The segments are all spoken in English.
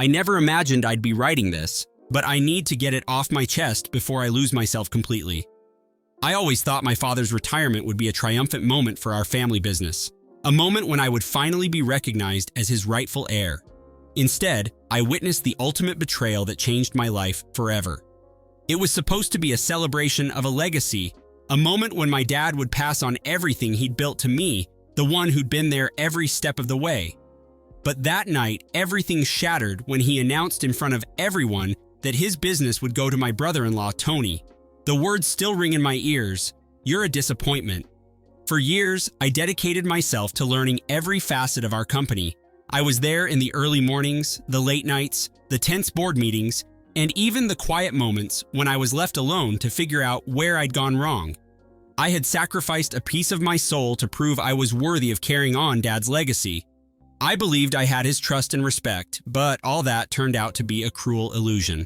I never imagined I'd be writing this, but I need to get it off my chest before I lose myself completely. I always thought my father's retirement would be a triumphant moment for our family business, a moment when I would finally be recognized as his rightful heir. Instead, I witnessed the ultimate betrayal that changed my life forever. It was supposed to be a celebration of a legacy, a moment when my dad would pass on everything he'd built to me, the one who'd been there every step of the way. But that night, everything shattered when he announced in front of everyone that his business would go to my brother-in-law, Tony. The words still ring in my ears, "You're a disappointment." For years, I dedicated myself to learning every facet of our company. I was there in the early mornings, the late nights, the tense board meetings, and even the quiet moments when I was left alone to figure out where I'd gone wrong. I had sacrificed a piece of my soul to prove I was worthy of carrying on Dad's legacy. I believed I had his trust and respect, but all that turned out to be a cruel illusion.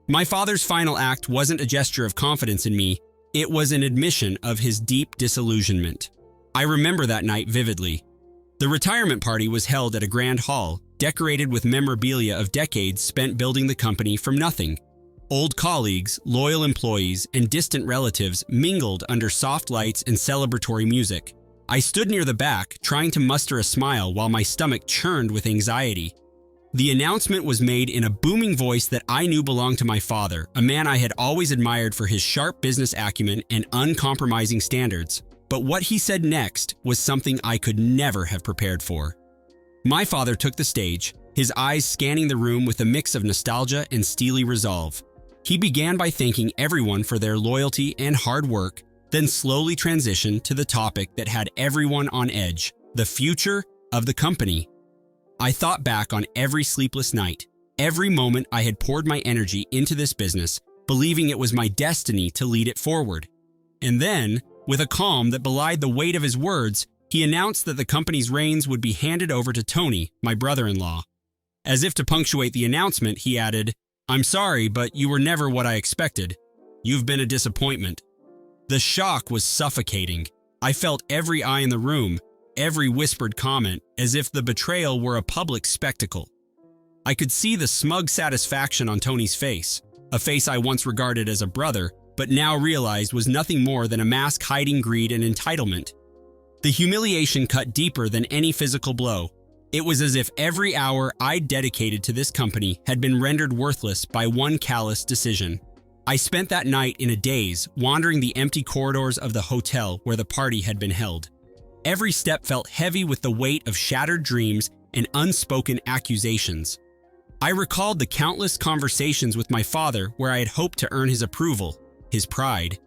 My father's final act wasn't a gesture of confidence in me, it was an admission of his deep disillusionment. I remember that night vividly. The retirement party was held at a grand hall, decorated with memorabilia of decades spent building the company from nothing. Old colleagues, loyal employees, and distant relatives mingled under soft lights and celebratory music. I stood near the back, trying to muster a smile while my stomach churned with anxiety. The announcement was made in a booming voice that I knew belonged to my father, a man I had always admired for his sharp business acumen and uncompromising standards. But what he said next was something I could never have prepared for. My father took the stage, his eyes scanning the room with a mix of nostalgia and steely resolve. He began by thanking everyone for their loyalty and hard work, then slowly transitioned to the topic that had everyone on edge, the future of the company. I thought back on every sleepless night, every moment I had poured my energy into this business, believing it was my destiny to lead it forward. And then, with a calm that belied the weight of his words, he announced that the company's reins would be handed over to Tony, my brother-in-law. As if to punctuate the announcement, he added, "I'm sorry, but you were never what I expected. You've been a disappointment." The shock was suffocating. I felt every eye in the room, every whispered comment, as if the betrayal were a public spectacle. I could see the smug satisfaction on Tony's face, a face I once regarded as a brother, but now realized was nothing more than a mask hiding greed and entitlement. The humiliation cut deeper than any physical blow. It was as if every hour I'd dedicated to this company had been rendered worthless by one callous decision. I spent that night in a daze, wandering the empty corridors of the hotel where the party had been held. Every step felt heavy with the weight of shattered dreams and unspoken accusations. I recalled the countless conversations with my father where I had hoped to earn his approval, his pride.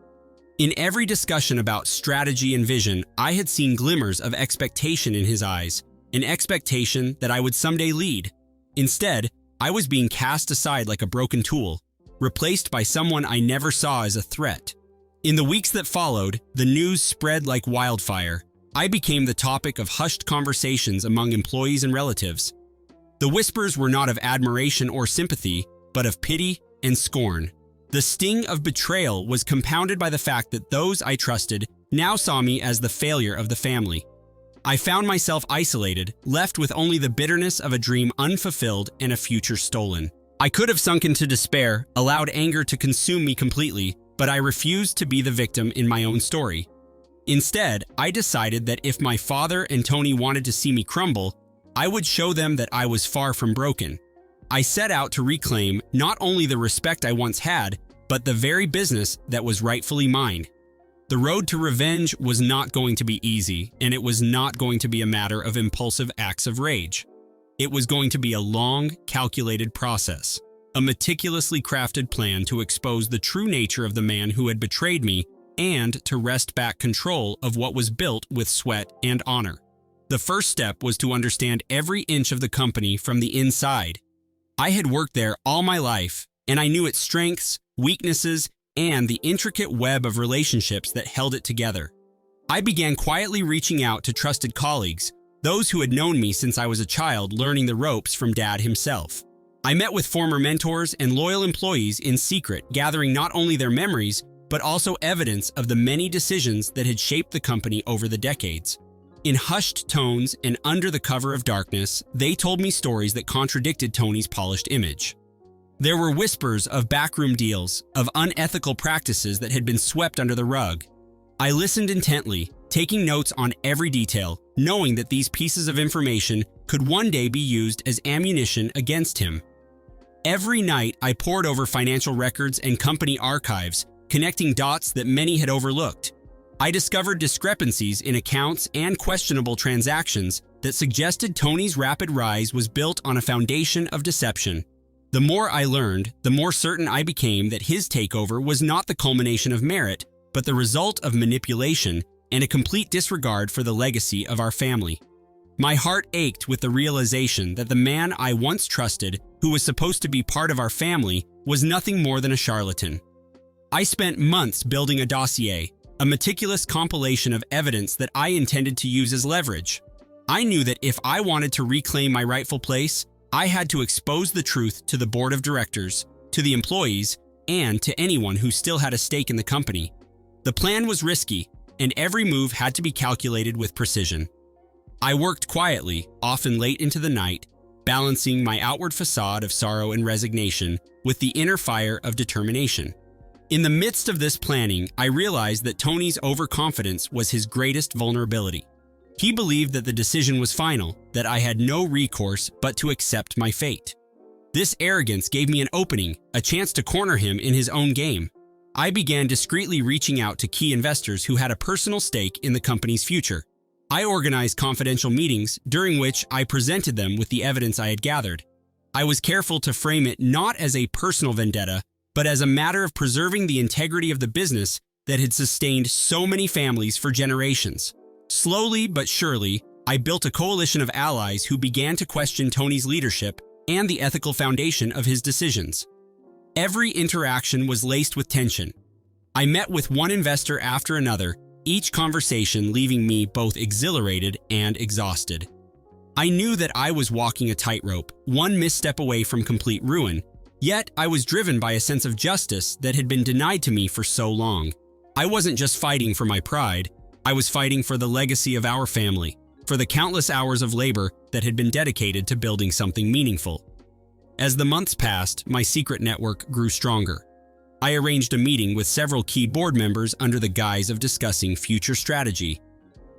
In every discussion about strategy and vision, I had seen glimmers of expectation in his eyes, an expectation that I would someday lead. Instead, I was being cast aside like a broken tool, replaced by someone I never saw as a threat. In the weeks that followed, the news spread like wildfire. I became the topic of hushed conversations among employees and relatives. The whispers were not of admiration or sympathy, but of pity and scorn. The sting of betrayal was compounded by the fact that those I trusted now saw me as the failure of the family. I found myself isolated, left with only the bitterness of a dream unfulfilled and a future stolen. I could have sunk into despair, allowed anger to consume me completely, but I refused to be the victim in my own story. Instead, I decided that if my father and Tony wanted to see me crumble, I would show them that I was far from broken. I set out to reclaim not only the respect I once had, but the very business that was rightfully mine. The road to revenge was not going to be easy, and it was not going to be a matter of impulsive acts of rage. It was going to be a long, calculated process, a meticulously crafted plan to expose the true nature of the man who had betrayed me and to wrest back control of what was built with sweat and honor. The first step was to understand every inch of the company from the inside. I had worked there all my life, and I knew its strengths, weaknesses, and the intricate web of relationships that held it together. I began quietly reaching out to trusted colleagues, those who had known me since I was a child, learning the ropes from Dad himself. I met with former mentors and loyal employees in secret, gathering not only their memories, but also evidence of the many decisions that had shaped the company over the decades. In hushed tones and under the cover of darkness, they told me stories that contradicted Tony's polished image. There were whispers of backroom deals, of unethical practices that had been swept under the rug. I listened intently, taking notes on every detail, knowing that these pieces of information could one day be used as ammunition against him. Every night, I pored over financial records and company archives, connecting dots that many had overlooked. I discovered discrepancies in accounts and questionable transactions that suggested Tony's rapid rise was built on a foundation of deception. The more I learned, the more certain I became that his takeover was not the culmination of merit, but the result of manipulation and a complete disregard for the legacy of our family. My heart ached with the realization that the man I once trusted, who was supposed to be part of our family, was nothing more than a charlatan. I spent months building a dossier, a meticulous compilation of evidence that I intended to use as leverage. I knew that if I wanted to reclaim my rightful place, I had to expose the truth to the board of directors, to the employees, and to anyone who still had a stake in the company. The plan was risky, and every move had to be calculated with precision. I worked quietly, often late into the night, balancing my outward facade of sorrow and resignation with the inner fire of determination. In the midst of this planning, I realized that Tony's overconfidence was his greatest vulnerability. He believed that the decision was final, that I had no recourse but to accept my fate. This arrogance gave me an opening, a chance to corner him in his own game. I began discreetly reaching out to key investors who had a personal stake in the company's future. I organized confidential meetings during which I presented them with the evidence I had gathered. I was careful to frame it not as a personal vendetta, but as a matter of preserving the integrity of the business that had sustained so many families for generations. Slowly but surely, I built a coalition of allies who began to question Tony's leadership and the ethical foundation of his decisions. Every interaction was laced with tension. I met with one investor after another, each conversation leaving me both exhilarated and exhausted. I knew that I was walking a tightrope, one misstep away from complete ruin, yet I was driven by a sense of justice that had been denied to me for so long. I wasn't just fighting for my pride, I was fighting for the legacy of our family, for the countless hours of labor that had been dedicated to building something meaningful. As the months passed, my secret network grew stronger. I arranged a meeting with several key board members under the guise of discussing future strategy.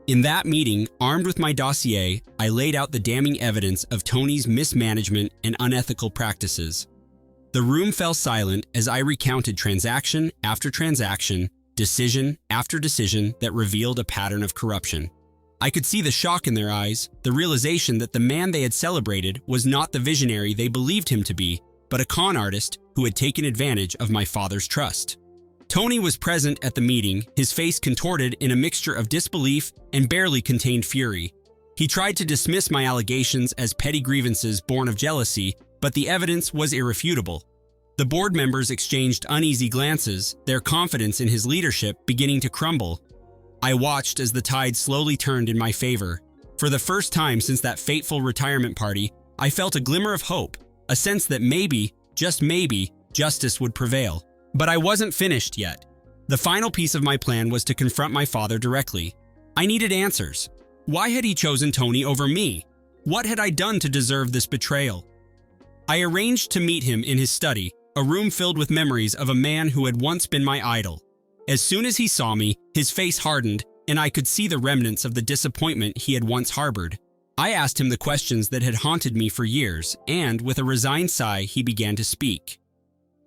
In that meeting, armed with my dossier, I laid out the damning evidence of Tony's mismanagement and unethical practices. The room fell silent as I recounted transaction after transaction, decision after decision that revealed a pattern of corruption. I could see the shock in their eyes, the realization that the man they had celebrated was not the visionary they believed him to be, but a con artist who had taken advantage of my father's trust. Tony was present at the meeting, his face contorted in a mixture of disbelief and barely contained fury. He tried to dismiss my allegations as petty grievances born of jealousy, but the evidence was irrefutable. The board members exchanged uneasy glances, their confidence in his leadership beginning to crumble. I watched as the tide slowly turned in my favor. For the first time since that fateful retirement party, I felt a glimmer of hope, a sense that maybe, just maybe, justice would prevail. But I wasn't finished yet. The final piece of my plan was to confront my father directly. I needed answers. Why had he chosen Tony over me? What had I done to deserve this betrayal? I arranged to meet him in his study, a room filled with memories of a man who had once been my idol. As soon as he saw me, his face hardened, and I could see the remnants of the disappointment he had once harbored. I asked him the questions that had haunted me for years, and with a resigned sigh, he began to speak.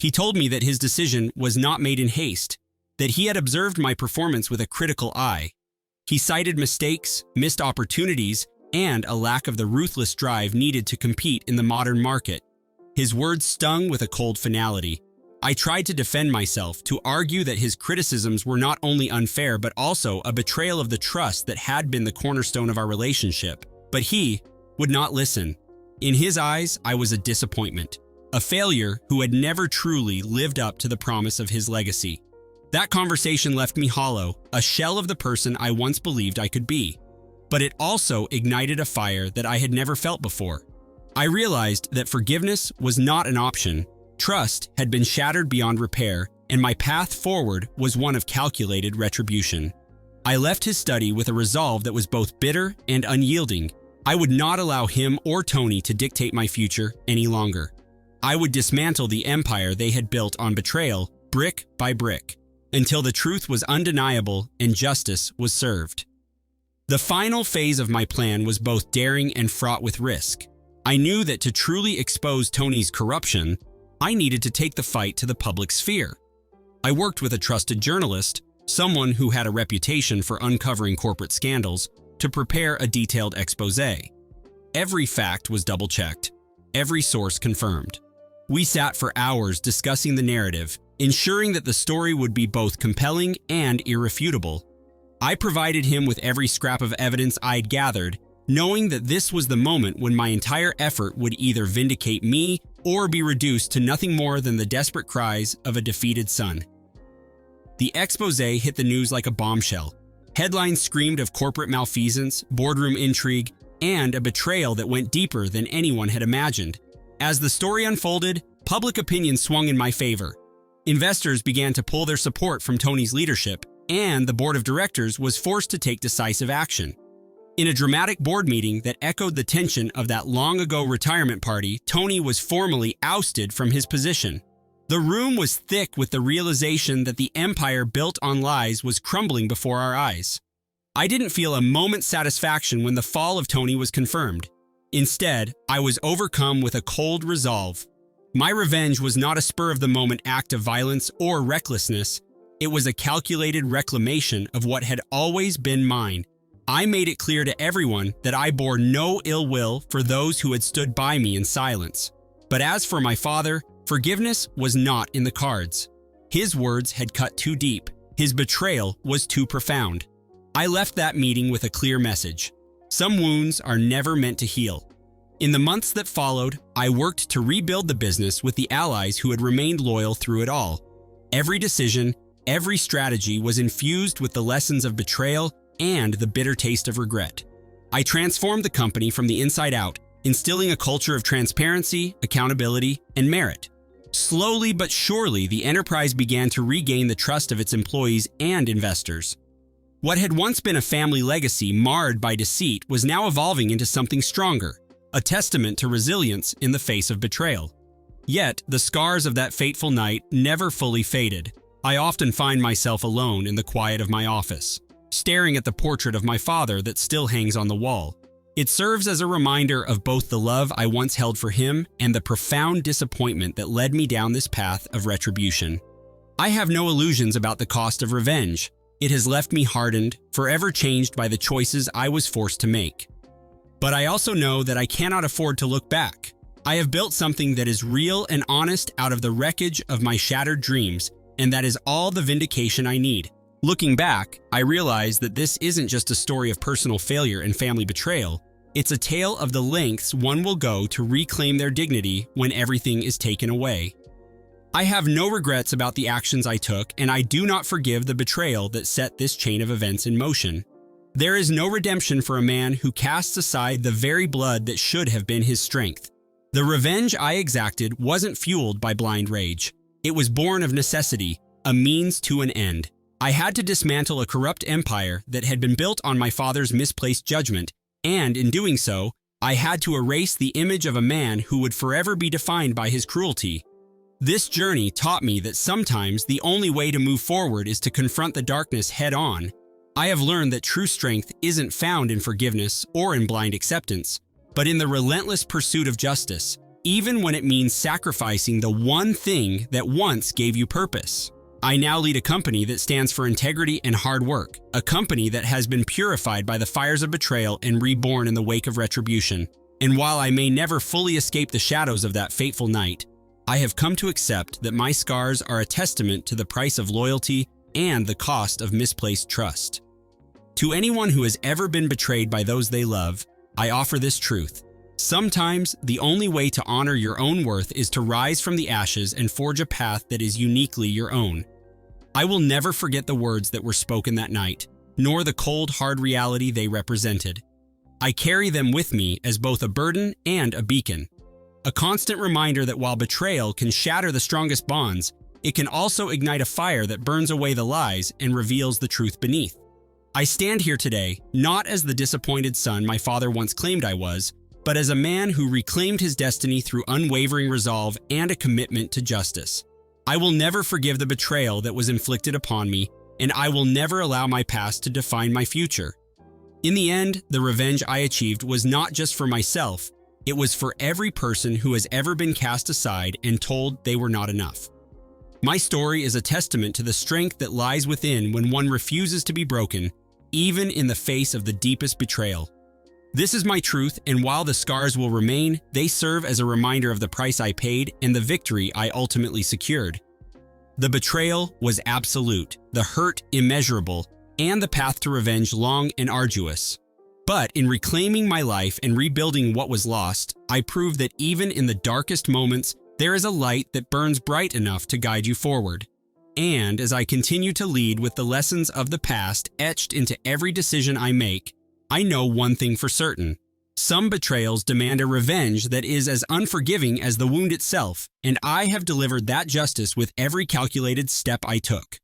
He told me that his decision was not made in haste, that he had observed my performance with a critical eye. He cited mistakes, missed opportunities, and a lack of the ruthless drive needed to compete in the modern market. His words stung with a cold finality. I tried to defend myself, to argue that his criticisms were not only unfair but also a betrayal of the trust that had been the cornerstone of our relationship. But he would not listen. In his eyes, I was a disappointment, a failure who had never truly lived up to the promise of his legacy. That conversation left me hollow, a shell of the person I once believed I could be. But it also ignited a fire that I had never felt before. I realized that forgiveness was not an option. Trust had been shattered beyond repair, and my path forward was one of calculated retribution. I left his study with a resolve that was both bitter and unyielding. I would not allow him or Tony to dictate my future any longer. I would dismantle the empire they had built on betrayal, brick by brick, until the truth was undeniable and justice was served. The final phase of my plan was both daring and fraught with risk. I knew that to truly expose Tony's corruption, I needed to take the fight to the public sphere. I worked with a trusted journalist, someone who had a reputation for uncovering corporate scandals, to prepare a detailed exposé. Every fact was double-checked, every source confirmed. We sat for hours discussing the narrative, ensuring that the story would be both compelling and irrefutable. I provided him with every scrap of evidence I'd gathered, knowing that this was the moment when my entire effort would either vindicate me or be reduced to nothing more than the desperate cries of a defeated son. The exposé hit the news like a bombshell. Headlines screamed of corporate malfeasance, boardroom intrigue, and a betrayal that went deeper than anyone had imagined. As the story unfolded, public opinion swung in my favor. Investors began to pull their support from Tony's leadership, and the board of directors was forced to take decisive action. In a dramatic board meeting that echoed the tension of that long-ago retirement party, Tony was formally ousted from his position. The room was thick with the realization that the empire built on lies was crumbling before our eyes. I didn't feel a moment's satisfaction when the fall of Tony was confirmed. Instead, I was overcome with a cold resolve. My revenge was not a spur-of-the-moment act of violence or recklessness. It was a calculated reclamation of what had always been mine. I made it clear to everyone that I bore no ill will for those who had stood by me in silence. But as for my father, forgiveness was not in the cards. His words had cut too deep. His betrayal was too profound. I left that meeting with a clear message. Some wounds are never meant to heal. In the months that followed, I worked to rebuild the business with the allies who had remained loyal through it all. Every decision, every strategy was infused with the lessons of betrayal and the bitter taste of regret. I transformed the company from the inside out, instilling a culture of transparency, accountability, and merit. Slowly but surely, the enterprise began to regain the trust of its employees and investors. What had once been a family legacy marred by deceit was now evolving into something stronger, a testament to resilience in the face of betrayal. Yet, the scars of that fateful night never fully faded. I often find myself alone in the quiet of my office, staring at the portrait of my father that still hangs on the wall. It serves as a reminder of both the love I once held for him and the profound disappointment that led me down this path of retribution. I have no illusions about the cost of revenge. It has left me hardened, forever changed by the choices I was forced to make. But I also know that I cannot afford to look back. I have built something that is real and honest out of the wreckage of my shattered dreams, and that is all the vindication I need. Looking back, I realize that this isn't just a story of personal failure and family betrayal. It's a tale of the lengths one will go to reclaim their dignity when everything is taken away. I have no regrets about the actions I took, and I do not forgive the betrayal that set this chain of events in motion. There is no redemption for a man who casts aside the very blood that should have been his strength. The revenge I exacted wasn't fueled by blind rage. It was born of necessity, a means to an end. I had to dismantle a corrupt empire that had been built on my father's misplaced judgment, and in doing so, I had to erase the image of a man who would forever be defined by his cruelty. This journey taught me that sometimes the only way to move forward is to confront the darkness head-on. I have learned that true strength isn't found in forgiveness or in blind acceptance, but in the relentless pursuit of justice, even when it means sacrificing the one thing that once gave you purpose. I now lead a company that stands for integrity and hard work, a company that has been purified by the fires of betrayal and reborn in the wake of retribution. And while I may never fully escape the shadows of that fateful night, I have come to accept that my scars are a testament to the price of loyalty and the cost of misplaced trust. To anyone who has ever been betrayed by those they love, I offer this truth. Sometimes, the only way to honor your own worth is to rise from the ashes and forge a path that is uniquely your own. I will never forget the words that were spoken that night, nor the cold, hard reality they represented. I carry them with me as both a burden and a beacon, a constant reminder that while betrayal can shatter the strongest bonds, it can also ignite a fire that burns away the lies and reveals the truth beneath. I stand here today, not as the disappointed son my father once claimed I was, but as a man who reclaimed his destiny through unwavering resolve and a commitment to justice. I will never forgive the betrayal that was inflicted upon me, and I will never allow my past to define my future. In the end, the revenge I achieved was not just for myself, it was for every person who has ever been cast aside and told they were not enough. My story is a testament to the strength that lies within when one refuses to be broken, even in the face of the deepest betrayal. This is my truth, and while the scars will remain, they serve as a reminder of the price I paid and the victory I ultimately secured. The betrayal was absolute, the hurt immeasurable, and the path to revenge long and arduous. But in reclaiming my life and rebuilding what was lost, I proved that even in the darkest moments, there is a light that burns bright enough to guide you forward. And as I continue to lead with the lessons of the past etched into every decision I make, I know one thing for certain. Some betrayals demand a revenge that is as unforgiving as the wound itself, and I have delivered that justice with every calculated step I took.